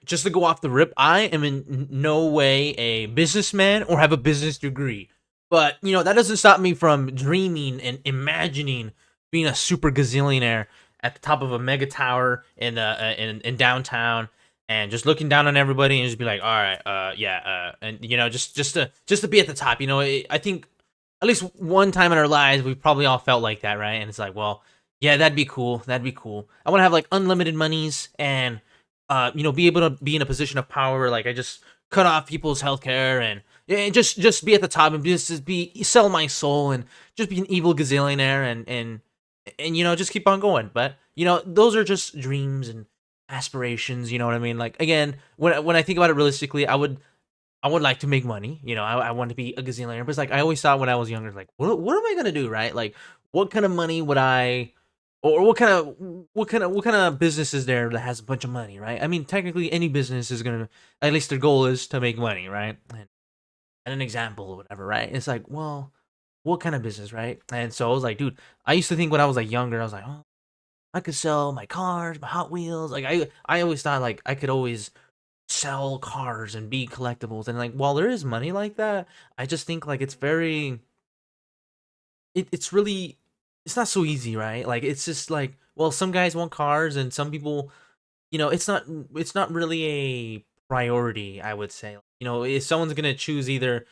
just to go off the rip, I am in no way a businessman or have a business degree. But, that doesn't stop me from dreaming and imagining being a super gazillionaire at the top of a mega tower in downtown, and just looking down on everybody and just be like, all right, yeah, and just to be at the top. I think at least one time in our lives we've probably all felt like that, right? And it's like, well, yeah, that'd be cool. That'd be cool. I want to have like unlimited monies and be able to be in a position of power. Like I just cut off people's healthcare and just be at the top and just be sell my soul and just be an evil gazillionaire and just keep on going. But those are just dreams and aspirations. You know what I mean? Like again, when I think about it realistically, I would like to make money. I want to be a gazillionaire. But it's like I always thought when I was younger, like what am I gonna do, right? Like what kind of money would I or what kind of business is there that has a bunch of money, right? I mean, technically any business is gonna, at least their goal is to make money, right? And an example or whatever, right? It's like, well, what kind of business, right? And so I was like, dude, I used to think when I was like younger, I was like, oh, I could sell my cars, my Hot Wheels. Like I always thought like I could always sell cars and be collectibles. And like while there is money like that, I just think like it's really, it's not so easy, right? Like it's just like, well, some guys want cars and some people, it's not really a priority, I would say. If someone's gonna choose either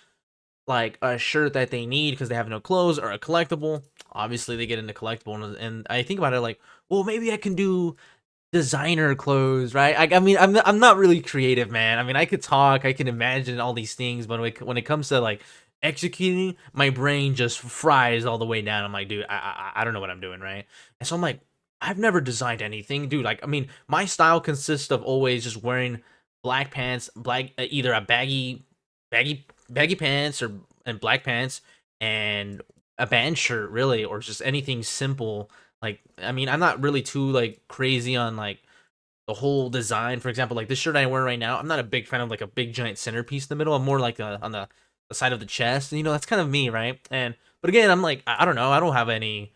like a shirt that they need because they have no clothes or a collectible, obviously they get into collectible. And I think about it like, well, maybe I can do designer clothes, right? I mean, I'm not really creative, man. I mean, I could talk, I can imagine all these things, but when it comes to like executing, my brain just fries all the way down. I'm like, dude, I don't know what I'm doing, right? And so I'm like, I've never designed anything, dude. Like, I mean, my style consists of always just wearing black pants, black either a baggy pants or and black pants and a band shirt, really, or just anything simple. Like, I mean, I'm not really too like crazy on like the whole design. For example, like this shirt I wear right now, I'm not a big fan of like a big giant centerpiece in the middle. I'm more like on the side of the chest. And, that's kind of me, right? And but again, I'm like, I don't know. I don't have any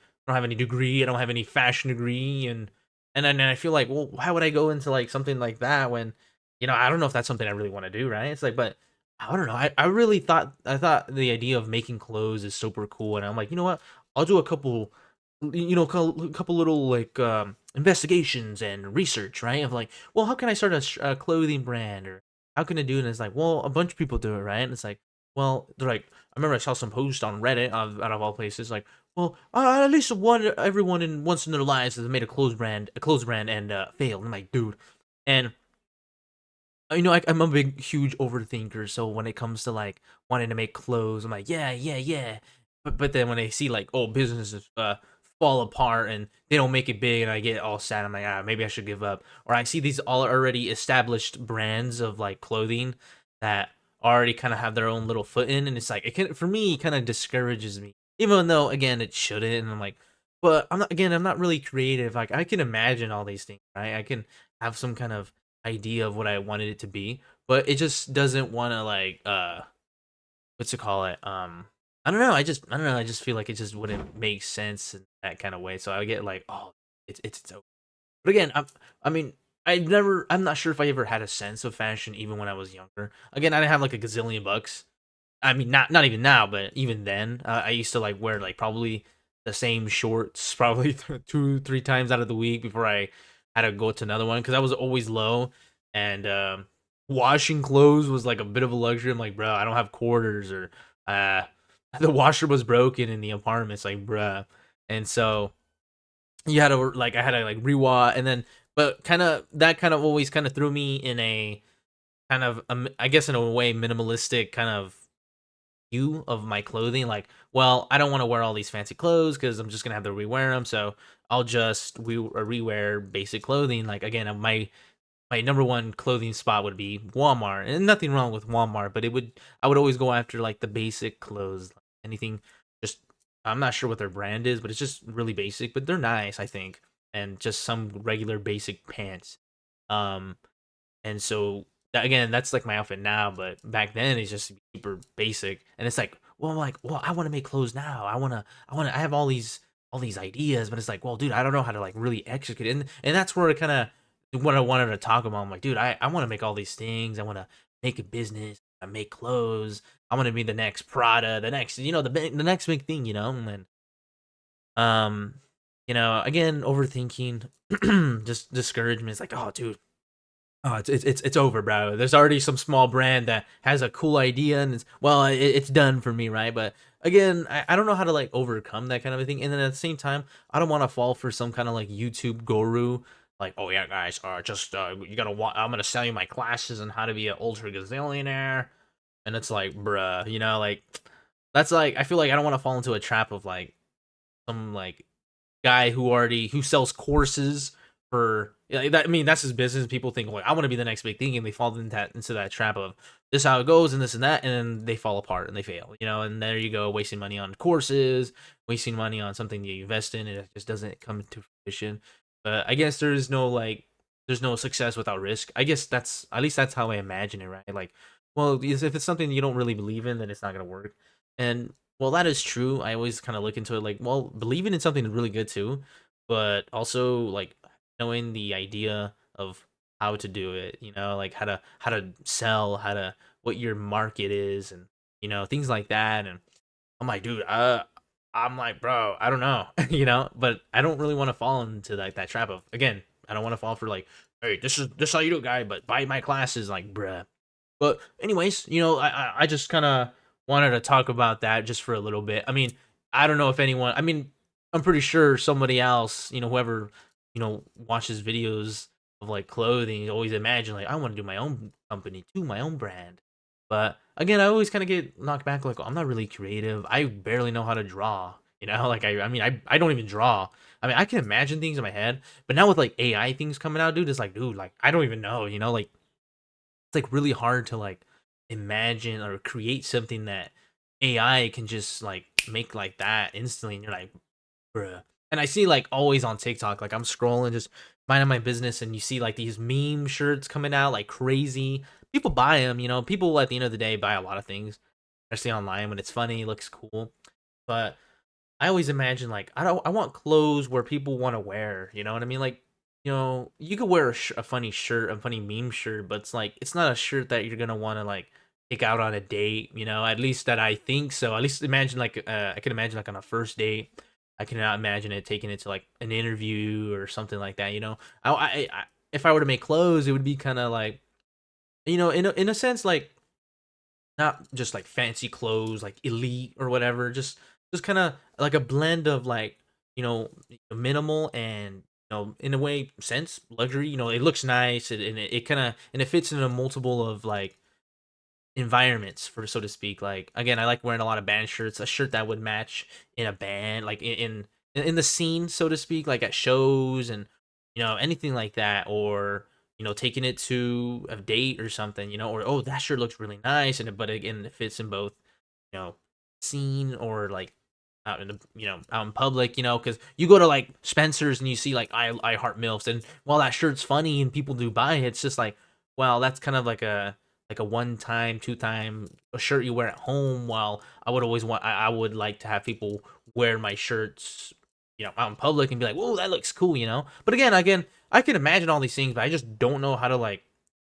degree. I don't have any fashion degree, and then I feel like, well, why would I go into like something like that when, I don't know if that's something I really want to do, right? It's like, but I don't know. I really thought the idea of making clothes is super cool, and I'm like, you know what? I'll do a couple little like investigations and research, right? Of like, well, how can I start a clothing brand, or how can I do it? And it's like, well, a bunch of people do it, right? And it's like, well, they're like, I remember I saw some post on Reddit out of all places, like, well, at least everyone in once in their lives has made a clothes brand and failed. I'm like, dude, and I'm a big, huge overthinker. So when it comes to like wanting to make clothes, I'm like, yeah, yeah, yeah. But then when I see like, oh, businesses fall apart and they don't make it big, and I get all sad, I'm like, maybe I should give up. Or I see these all already established brands of like clothing that already kind of have their own little foot in, and it's like, it can, for me, kind of discourages me. Even though again it shouldn't, and I'm like, but I'm not really creative. Like I can imagine all these things, right? I can have some kind of idea of what I wanted it to be, but it just doesn't want to like what's it call it? I don't know. I don't know. I just feel like it just wouldn't make sense in that kind of way. So I get like, oh, it's so. But again, I mean, I'm not sure if I ever had a sense of fashion even when I was younger. Again, I didn't have like a gazillion bucks. I mean, not even now, but even then, I used to like wear like probably the same shorts probably two, three times out of the week before I had to go to another one because I was always low, and washing clothes was like a bit of a luxury. I'm like, bro, I don't have quarters, or uh, the washer was broken in the apartment. It's like, bruh, and so you had to like I had to like rewash, and then but kind of always kind of threw me in a kind of I guess in a way minimalistic kind of view of my clothing. Like, well, I don't want to wear all these fancy clothes because I'm just gonna have to rewear them. So I'll just rewear basic clothing. Like again, my number one clothing spot would be Walmart, and nothing wrong with Walmart, but I would always go after like the basic clothes, like anything. Just I'm not sure what their brand is, but it's just really basic, but they're nice, I think, and just some regular basic pants. Um, and so again, that's like my outfit now, but back then it's just super basic. And it's like, well, I'm like, well, I want to make clothes now. I have all these ideas, but it's like, well, dude, I don't know how to like really execute it. And that's where it kind of what I wanted to talk about. I'm like, dude, I want to make all these things. I want to make a business. I make clothes. I want to be the next Prada, the next, the next big thing, and um, again, overthinking, just discouragement. It's like, oh, dude, oh, it's over, bro. There's already some small brand that has a cool idea, and it's done for me, right? But again, I don't know how to like overcome that kind of a thing. And then at the same time, I don't want to fall for some kind of like YouTube guru, like, oh yeah, guys, just you gotta want. I'm gonna sell you my classes on how to be an ultra gazillionaire, and it's like, bruh, like that's like I feel like I don't want to fall into a trap of like some like guy who sells courses for, yeah, that. I mean, that's his business. People think like I want to be the next big thing, and they fall into that trap of this is how it goes and this and that, and then they fall apart and they fail. And there you go, wasting money on courses, wasting money on something you invest in, and it just doesn't come to fruition. But I guess there's no success without risk. I guess that's at least that's how I imagine it, right? Like, well, if it's something you don't really believe in, then it's not gonna work. And well, that is true. I always kind of look into it like, well, believing in something is really good too, but also like knowing the idea of how to do it, like how to sell, how to what your market is, and things like that. And I'm like, dude, I'm like, bro, I don't know, but I don't really want to fall into like that trap of, again, I don't want to fall for like, hey, this is how you do it, guy, but buy my classes, like, bruh. But anyways, I just kind of wanted to talk about that just for a little bit. I mean, I don't know if anyone. I mean, I'm pretty sure somebody else, whoever, watches videos of like clothing, always imagine like I want to do my own company too, my own brand. But again, I always kind of get knocked back like, I'm not really creative. I barely know how to draw. Like I mean, I don't even draw. I mean, I can imagine things in my head, but now with like AI things coming out, dude, it's like, dude, like I don't even know. Like it's like really hard to like imagine or create something that AI can just like make like that instantly, and you're like, bruh. And I see like always on TikTok, like I'm scrolling, just minding my business, and you see like these meme shirts coming out like crazy. People buy them, People at the end of the day buy a lot of things, especially online when it's funny, looks cool. But I always imagine like I want clothes where people want to wear. You know what I mean? Like, you could wear a funny shirt, a funny meme shirt, but it's like it's not a shirt that you're gonna want to like take out on a date. At least that I think so. At least imagine like I can imagine like on a first date. I cannot imagine it taking it to like an interview or something like that. If I were to make clothes, it would be kind of like, in a sense, like not just like fancy clothes, like elite or whatever. Just kind of like a blend of like, minimal and, in a way sense luxury. It looks nice, and it kind of and it fits in a multiple of like environments, for so to speak. Like again, I like wearing a lot of band shirts. A shirt that would match in a band, like in the scene, so to speak, like at shows and anything like that, or taking it to a date or something, or oh, that shirt looks really nice, and but again, it fits in both, scene or like out in the out in public, because you go to like Spencer's and you see like I heart milfs, and while that shirt's funny and people do buy it, it's just like, well, that's kind of like a one time, two time a shirt you wear at home. While I would like to have people wear my shirts, out in public and be like, whoa, that looks cool, But again, I can imagine all these things, but I just don't know how to like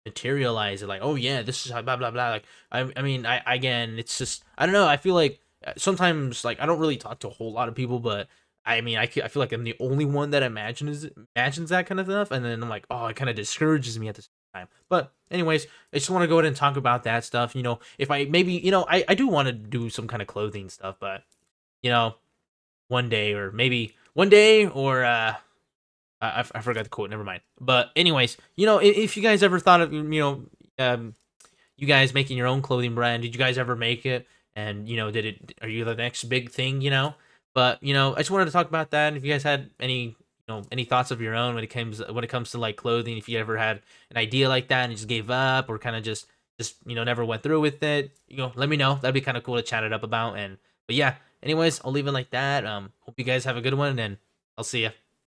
materialize it. Like, oh yeah, this is how blah blah blah. Like, I mean, I again, it's just I don't know. I feel like sometimes like I don't really talk to a whole lot of people, but I mean, I feel like I'm the only one that imagines that kind of stuff, and then I'm like, oh, it kind of discourages me at the same time. But anyways, I just want to go ahead and talk about that stuff. If I maybe I do want to do some kind of clothing stuff, but you know, one day or maybe one day or I forgot the quote. Never mind. But anyways, if you guys ever thought of you guys making your own clothing brand, did you guys ever make it? And did it? Are you the next big thing? But I just wanted to talk about that. And if you guys had any thoughts of your own when it comes to like clothing, if you ever had an idea like that and just gave up, or kind of just never went through with it, let me know. That'd be kind of cool to chat it up about. But yeah, anyways, I'll leave it like that. Hope you guys have a good one, and I'll see ya.